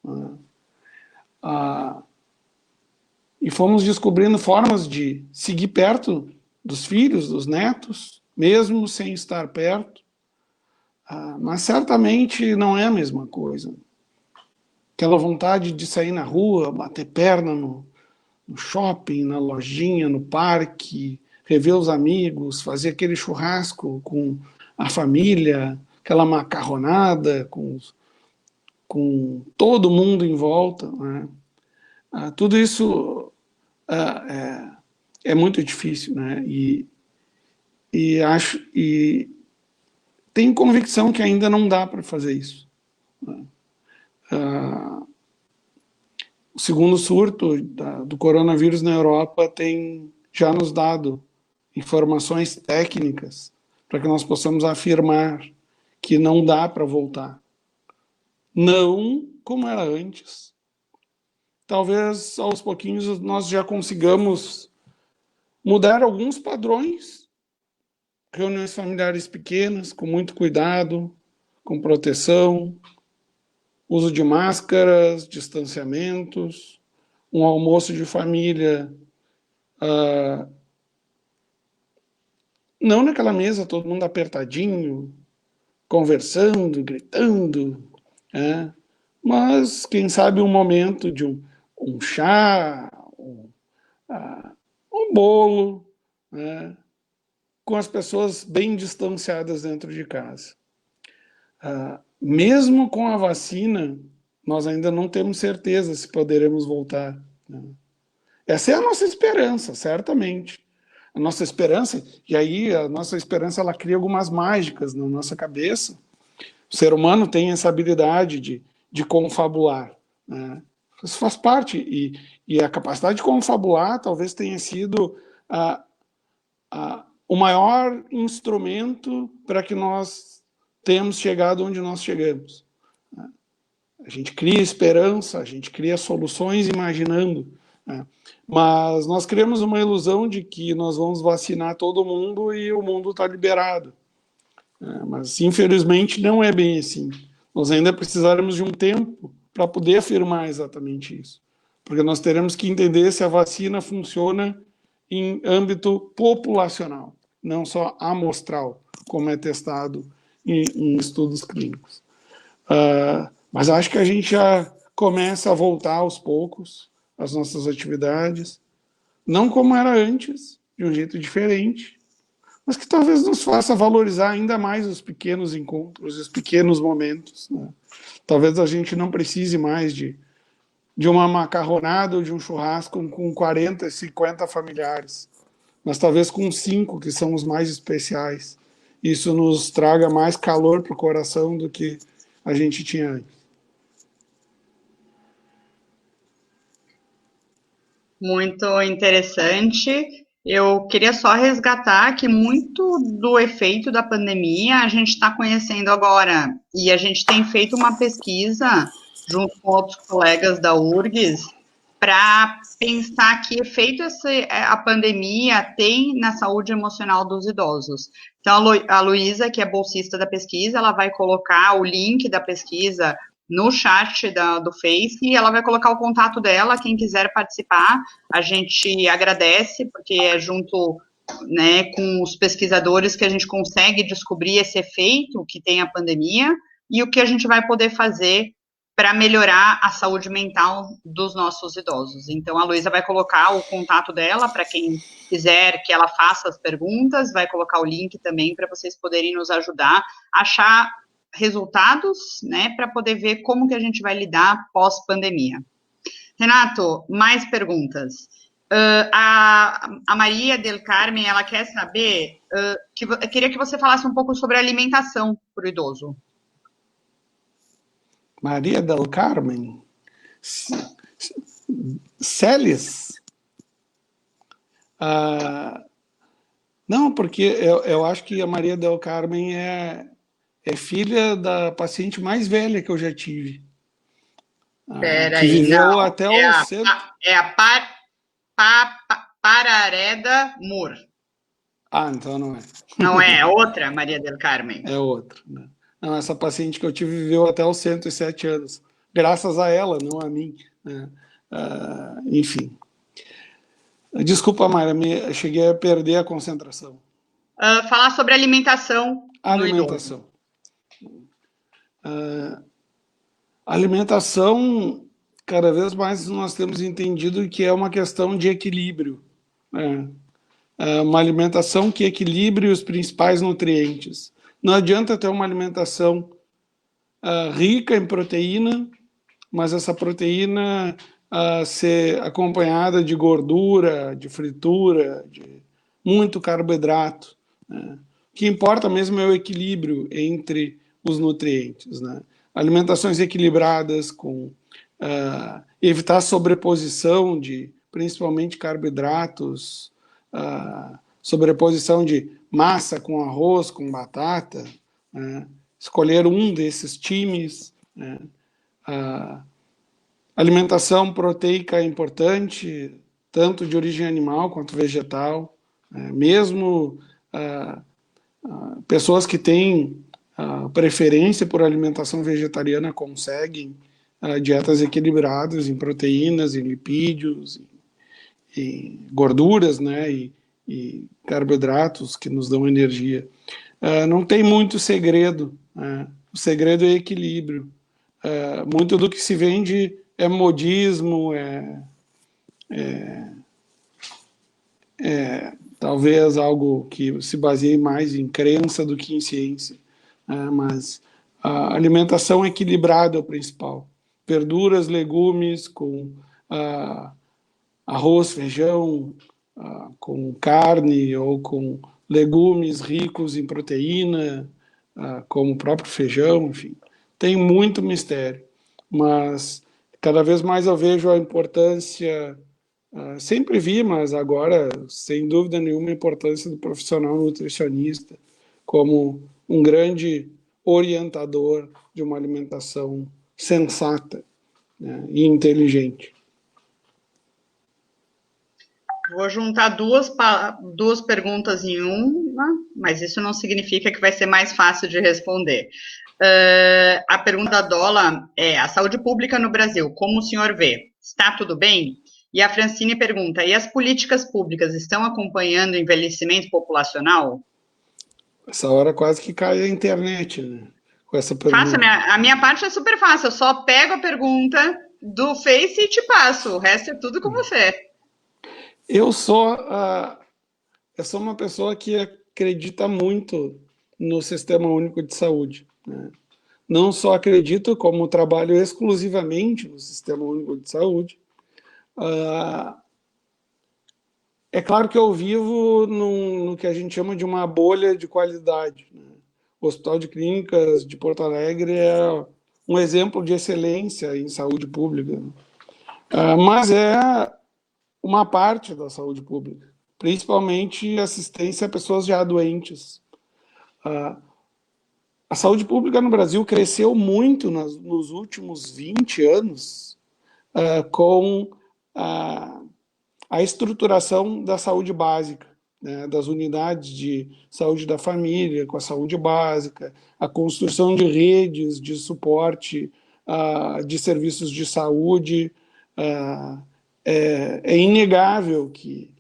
E fomos descobrindo formas de seguir perto dos filhos, dos netos, mesmo sem estar perto. Mas certamente não é a mesma coisa. Aquela vontade de sair na rua, bater perna no shopping, na lojinha, no parque, rever os amigos, fazer aquele churrasco com a família, aquela macarronada com todo mundo em volta, né? Tudo isso é muito difícil, né? E tenho convicção que ainda não dá para fazer isso, né? O segundo surto do coronavírus na Europa tem já nos dado informações técnicas para que nós possamos afirmar que não dá para voltar. Não como era antes. Talvez aos pouquinhos nós já consigamos mudar alguns padrões. Reuniões familiares pequenas, com muito cuidado, com proteção, uso de máscaras, distanciamentos, um almoço de família, não naquela mesa todo mundo apertadinho, conversando, gritando, mas quem sabe um momento de um chá, um bolo, né, com as pessoas bem distanciadas dentro de casa. Mesmo com a vacina, nós ainda não temos certeza se poderemos voltar, né? Essa é a nossa esperança, certamente. A nossa esperança, e aí a nossa esperança ela cria algumas mágicas na nossa cabeça. O ser humano tem essa habilidade de confabular, né? Isso faz parte, e a capacidade de confabular talvez tenha sido o maior instrumento para que nós tenhamos chegado onde nós chegamos. A gente cria esperança, a gente cria soluções imaginando, né? Mas nós criamos uma ilusão de que nós vamos vacinar todo mundo e o mundo está liberado. Mas, infelizmente, não é bem assim. Nós ainda precisaremos de um tempo para poder afirmar exatamente isso. Porque nós teremos que entender se a vacina funciona em âmbito populacional, não só amostral, como é testado em estudos clínicos. Mas acho que a gente já começa a voltar aos poucos às nossas atividades, não como era antes, de um jeito diferente, mas que talvez nos faça valorizar ainda mais os pequenos encontros, os pequenos momentos, né? Talvez a gente não precise mais de uma macarronada ou de um churrasco com 40, 50 familiares, mas talvez com 5, que são os mais especiais. Isso nos traga mais calor para o coração do que a gente tinha antes. Muito interessante. Eu queria só resgatar que muito do efeito da pandemia a gente está conhecendo agora. E a gente tem feito uma pesquisa, junto com outros colegas da URGS, para pensar que efeito a pandemia tem na saúde emocional dos idosos. Então, a Luísa, que é bolsista da pesquisa, ela vai colocar o link da pesquisa no chat do Face, e ela vai colocar o contato dela, quem quiser participar, a gente agradece, porque é junto, né, com os pesquisadores que a gente consegue descobrir esse efeito que tem a pandemia, e o que a gente vai poder fazer para melhorar a saúde mental dos nossos idosos. Então, a Luísa vai colocar o contato dela, para quem quiser que ela faça as perguntas, vai colocar o link também, para vocês poderem nos ajudar a achar resultados, né, para poder ver como que a gente vai lidar pós-pandemia. Renato, mais perguntas. A Maria del Carmen, ela quer saber, queria que você falasse um pouco sobre a alimentação para o idoso. Maria del Carmen? Celes? Não, porque eu acho que a Maria del Carmen é filha da paciente mais velha que eu já tive. Peraí, que viveu não, até Parareda Moore. Então não é. Não é outra Maria del Carmen? É outra, né? Não, essa paciente que eu tive viveu até os 107 anos. Graças a ela, não a mim, né? Enfim. Desculpa, Mayra, cheguei a perder a concentração. Falar sobre alimentação. Alimentação. Alimentação, cada vez mais nós temos entendido que é uma questão de equilíbrio, né? Uma alimentação que equilibre os principais nutrientes. Não adianta ter uma alimentação rica em proteína, mas essa proteína ser acompanhada de gordura, de fritura, de muito carboidrato, né? O que importa mesmo é o equilíbrio entre os nutrientes, né? Alimentações equilibradas, com evitar a sobreposição de, principalmente, carboidratos, sobreposição de massa com arroz, com batata, né? Escolher um desses times, né? Alimentação proteica é importante, tanto de origem animal quanto vegetal, né? Mesmo pessoas que têm preferência por alimentação vegetariana conseguem dietas equilibradas em proteínas, em lipídios, em gorduras, né? E carboidratos que nos dão energia. Não tem muito segredo, né? O segredo é equilíbrio. muito do que se vende é modismo, talvez algo que se baseie mais em crença do que em ciência, mas a alimentação equilibrada é o principal. Verduras, legumes com arroz, feijão, com carne ou com legumes ricos em proteína, como o próprio feijão, enfim. Tem muito mistério, mas cada vez mais eu vejo a importância, sempre vi, mas agora, sem dúvida nenhuma, a importância do profissional nutricionista como um grande orientador de uma alimentação sensata, né, e inteligente. Vou juntar duas perguntas em uma, mas isso não significa que vai ser mais fácil de responder. A pergunta da Dola é: a saúde pública no Brasil, como o senhor vê? Está tudo bem? E a Francine pergunta: e as políticas públicas estão acompanhando o envelhecimento populacional? Essa hora quase que cai a internet, né? Com essa pergunta. Fácil, a minha parte é super fácil, eu só pego a pergunta do Face e te passo, o resto é tudo com você. Eu sou uma pessoa que acredita muito no Sistema Único de Saúde, né? Não só acredito, como trabalho exclusivamente no Sistema Único de Saúde. É claro que eu vivo no que a gente chama de uma bolha de qualidade, né? O Hospital de Clínicas de Porto Alegre é um exemplo de excelência em saúde pública, mas é uma parte da saúde pública, principalmente assistência a pessoas já doentes. A saúde pública no Brasil cresceu muito nos últimos 20 anos com a estruturação da saúde básica, né, das unidades de saúde da família, com a saúde básica, a construção de redes de suporte de serviços de saúde. É inegável que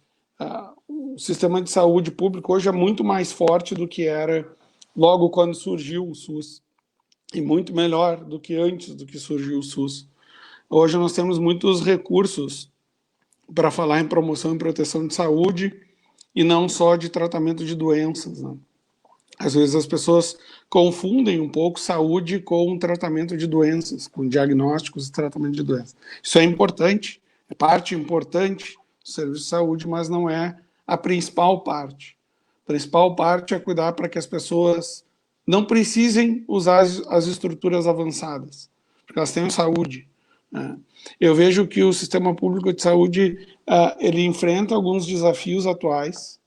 o sistema de saúde público hoje é muito mais forte do que era logo quando surgiu o SUS, e muito melhor do que antes do que surgiu o SUS. Hoje nós temos muitos recursos para falar em promoção e proteção de saúde e não só de tratamento de doenças, né? Às vezes as pessoas confundem um pouco saúde com tratamento de doenças, com diagnósticos e tratamento de doenças. Isso é importante, é parte importante do serviço de saúde, mas não é a principal parte. A principal parte é cuidar para que as pessoas não precisem usar as estruturas avançadas, porque elas tenham saúde. Eu vejo que o sistema público de saúde ele enfrenta alguns desafios atuais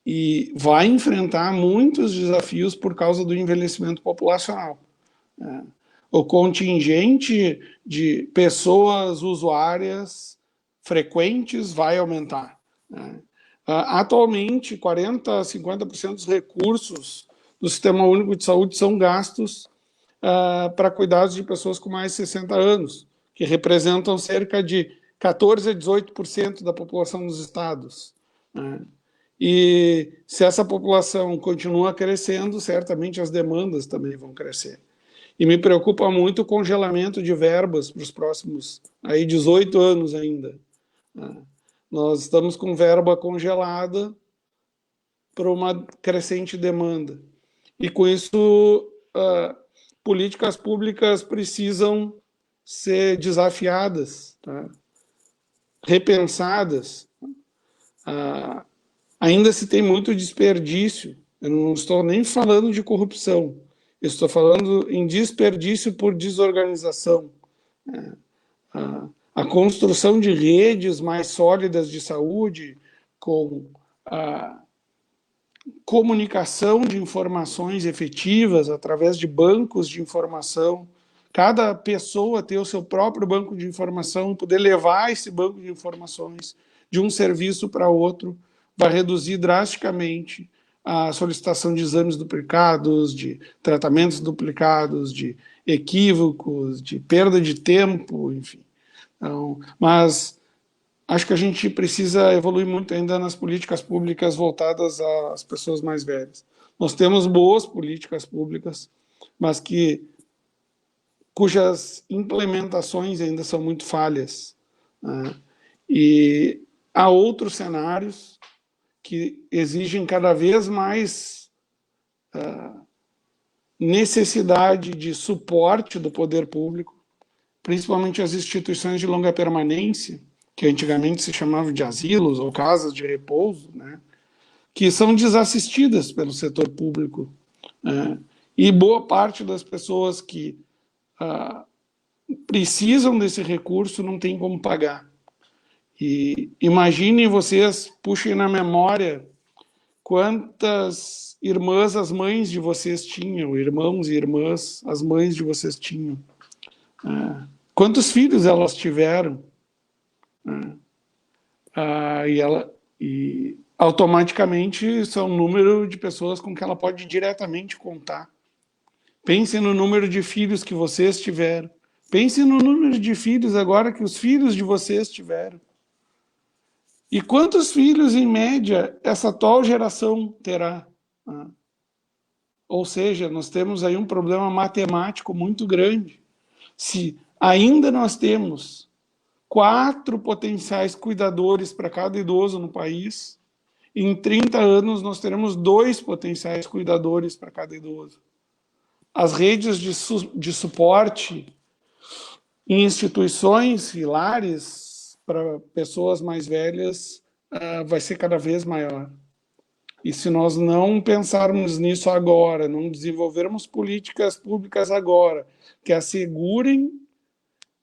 e vai enfrentar muitos desafios por causa do envelhecimento populacional. O contingente de pessoas usuárias frequentes vai aumentar. Atualmente, 40% a 50% dos recursos do Sistema Único de Saúde são gastos para cuidados de pessoas com mais de 60 anos, que representam cerca de 14% a 18% da população dos estados. E se essa população continua crescendo, certamente as demandas também vão crescer. E me preocupa muito o congelamento de verbas para os próximos 18 anos ainda. Nós estamos com verba congelada para uma crescente demanda. E com isso, políticas públicas precisam ser desafiadas, tá? Repensadas. Ainda se tem muito desperdício. Eu não estou nem falando de corrupção. Eu estou falando em desperdício por desorganização. A construção de redes mais sólidas de saúde, com a comunicação de informações efetivas através de bancos de informação, cada pessoa ter o seu próprio banco de informação, poder levar esse banco de informações de um serviço para outro, vai reduzir drasticamente a solicitação de exames duplicados, de tratamentos duplicados, de equívocos, de perda de tempo, enfim. Então, mas acho que a gente precisa evoluir muito ainda nas políticas públicas voltadas às pessoas mais velhas. Nós temos boas políticas públicas, mas que cujas implementações ainda são muito falhas. E há outros cenários que exigem cada vez mais necessidade de suporte do poder público, principalmente as instituições de longa permanência, que antigamente se chamavam de asilos ou casas de repouso, né, que são desassistidas pelo setor público. E boa parte das pessoas que precisam desse recurso não tem como pagar. E imaginem vocês, puxem na memória quantas irmãs as mães de vocês tinham, irmãos e irmãs, as mães de vocês tinham. Quantos filhos elas tiveram? E automaticamente são um número de pessoas com que ela pode diretamente contar. Pensem no número de filhos que vocês tiveram. Pensem no número de filhos agora que os filhos de vocês tiveram. E quantos filhos, em média, essa atual geração terá? Ou seja, nós temos aí um problema matemático muito grande. Se ainda nós temos 4 potenciais cuidadores para cada idoso no país, em 30 anos nós teremos 2 potenciais cuidadores para cada idoso. As redes de suporte em instituições e lares para pessoas mais velhas vai ser cada vez maior. E se nós não pensarmos nisso agora, não desenvolvermos políticas públicas agora que assegurem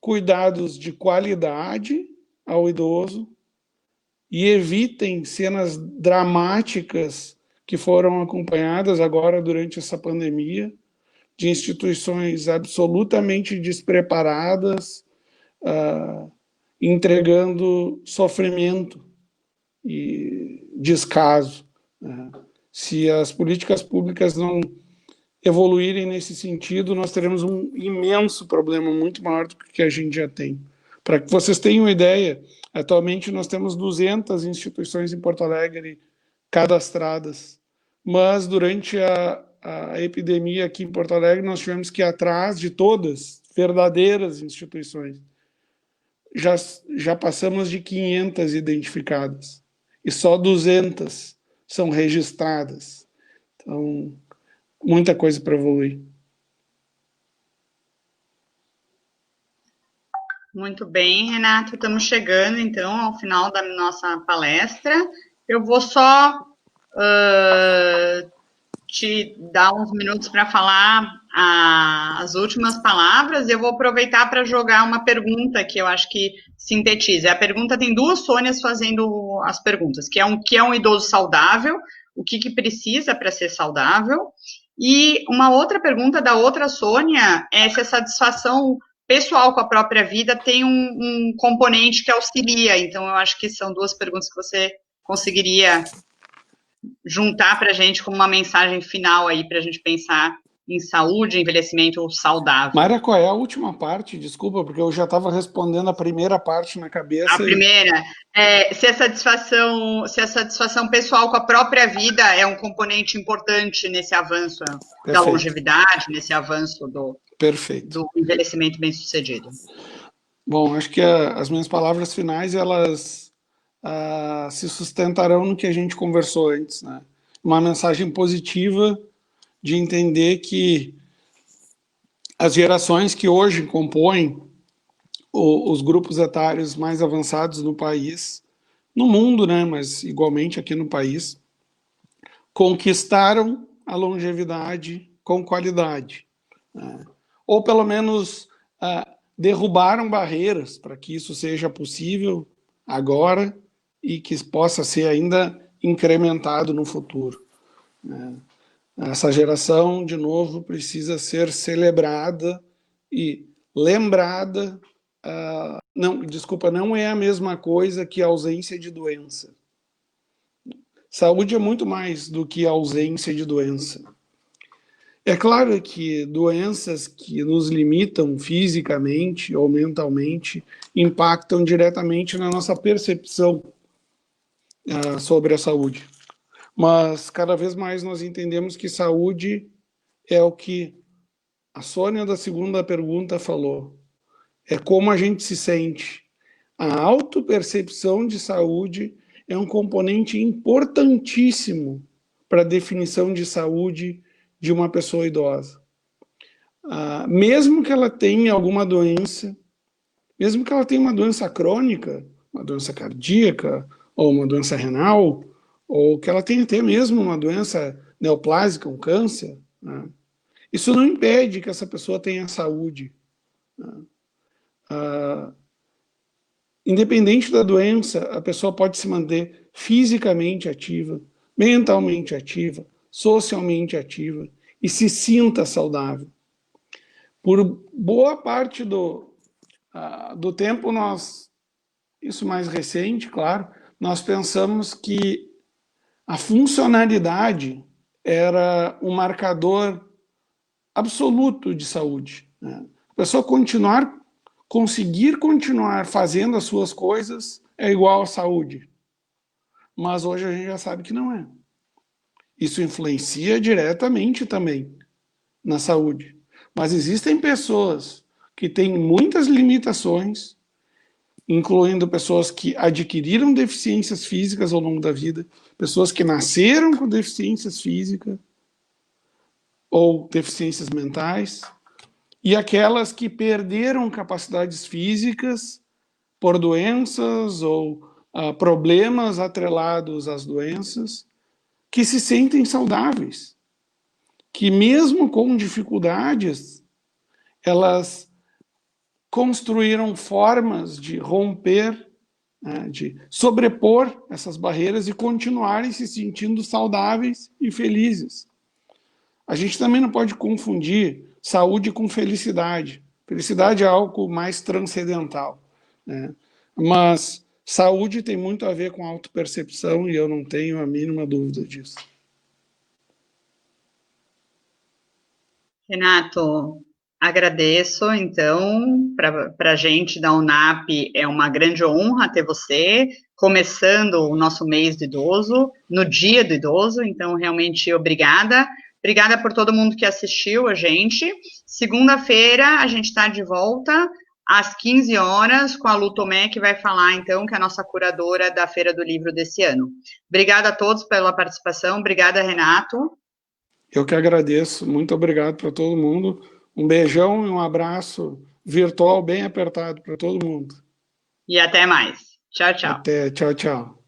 cuidados de qualidade ao idoso e evitem cenas dramáticas que foram acompanhadas agora durante essa pandemia, de instituições absolutamente despreparadas, entregando sofrimento e descaso. Se as políticas públicas não evoluírem nesse sentido, nós teremos um imenso problema, muito maior do que a gente já tem. Para que vocês tenham uma ideia, atualmente nós temos 200 instituições em Porto Alegre cadastradas, mas durante a epidemia aqui em Porto Alegre, nós tivemos que ir atrás de todas, verdadeiras instituições. Já passamos de 500 identificadas, e só 200 são registradas. Então, muita coisa para evoluir. Muito bem, Renato. Estamos chegando, então, ao final da nossa palestra. Eu vou só te dar uns minutos para falar as últimas palavras, e eu vou aproveitar para jogar uma pergunta que eu acho que sintetiza. A pergunta tem 2 Sônias fazendo as perguntas, que é um idoso saudável, o que precisa para ser saudável, e uma outra pergunta da outra Sônia é se a satisfação pessoal com a própria vida tem um componente que auxilia. Então, eu acho que são 2 perguntas que você conseguiria juntar para a gente como uma mensagem final aí para a gente pensar em saúde, envelhecimento saudável. Mara, qual é a última parte? Desculpa, porque eu já estava respondendo a primeira parte na cabeça. A primeira, se a satisfação pessoal com a própria vida é um componente importante nesse avanço da longevidade, nesse avanço do envelhecimento bem-sucedido. Bom, acho que as minhas palavras finais, elas se sustentarão no que a gente conversou antes, né? Uma mensagem positiva de entender que as gerações que hoje compõem os grupos etários mais avançados no país, no mundo, né, mas igualmente aqui no país, conquistaram a longevidade com qualidade, né? Ou pelo menos derrubaram barreiras para que isso seja possível agora e que possa ser ainda incrementado no futuro. Essa geração, de novo, precisa ser celebrada e lembrada. Não é a mesma coisa que a ausência de doença. Saúde é muito mais do que a ausência de doença. É claro que doenças que nos limitam fisicamente ou mentalmente impactam diretamente na nossa percepção sobre a saúde. Mas cada vez mais nós entendemos que saúde é o que a Sônia da segunda pergunta falou, é como a gente se sente. A autopercepção de saúde é um componente importantíssimo para a definição de saúde de uma pessoa idosa. Mesmo que ela tenha alguma doença, mesmo que ela tenha uma doença crônica, uma doença cardíaca, ou uma doença renal, ou que ela tenha até mesmo uma doença neoplásica, um câncer, né? Isso não impede que essa pessoa tenha saúde, né? Independente da doença, a pessoa pode se manter fisicamente ativa, mentalmente ativa, socialmente ativa e se sinta saudável. Por boa parte do tempo, isso mais recente, claro, nós pensamos que a funcionalidade era um marcador absoluto de saúde, né? A pessoa conseguir continuar fazendo as suas coisas é igual à saúde. Mas hoje a gente já sabe que não é. Isso influencia diretamente também na saúde. Mas existem pessoas que têm muitas limitações, incluindo pessoas que adquiriram deficiências físicas ao longo da vida, pessoas que nasceram com deficiências físicas ou deficiências mentais, e aquelas que perderam capacidades físicas por doenças ou problemas atrelados às doenças, que se sentem saudáveis, que mesmo com dificuldades, elas construíram formas de romper, né, de sobrepor essas barreiras e continuarem se sentindo saudáveis e felizes. A gente também não pode confundir saúde com felicidade. Felicidade é algo mais transcendental, né? Mas saúde tem muito a ver com autopercepção e eu não tenho a mínima dúvida disso. Renato, agradeço, então, para a gente da UNAP é uma grande honra ter você, começando o nosso mês do idoso, no dia do idoso, então, realmente, obrigada. Obrigada por todo mundo que assistiu a gente. Segunda-feira, a gente está de volta, às 15 horas, com a Lu Tomé, que vai falar, então, que é a nossa curadora da Feira do Livro desse ano. Obrigada a todos pela participação, obrigada, Renato. Eu que agradeço, muito obrigado para todo mundo. Um beijão e um abraço virtual bem apertado para todo mundo. E até mais. Tchau, tchau. Até, tchau, tchau.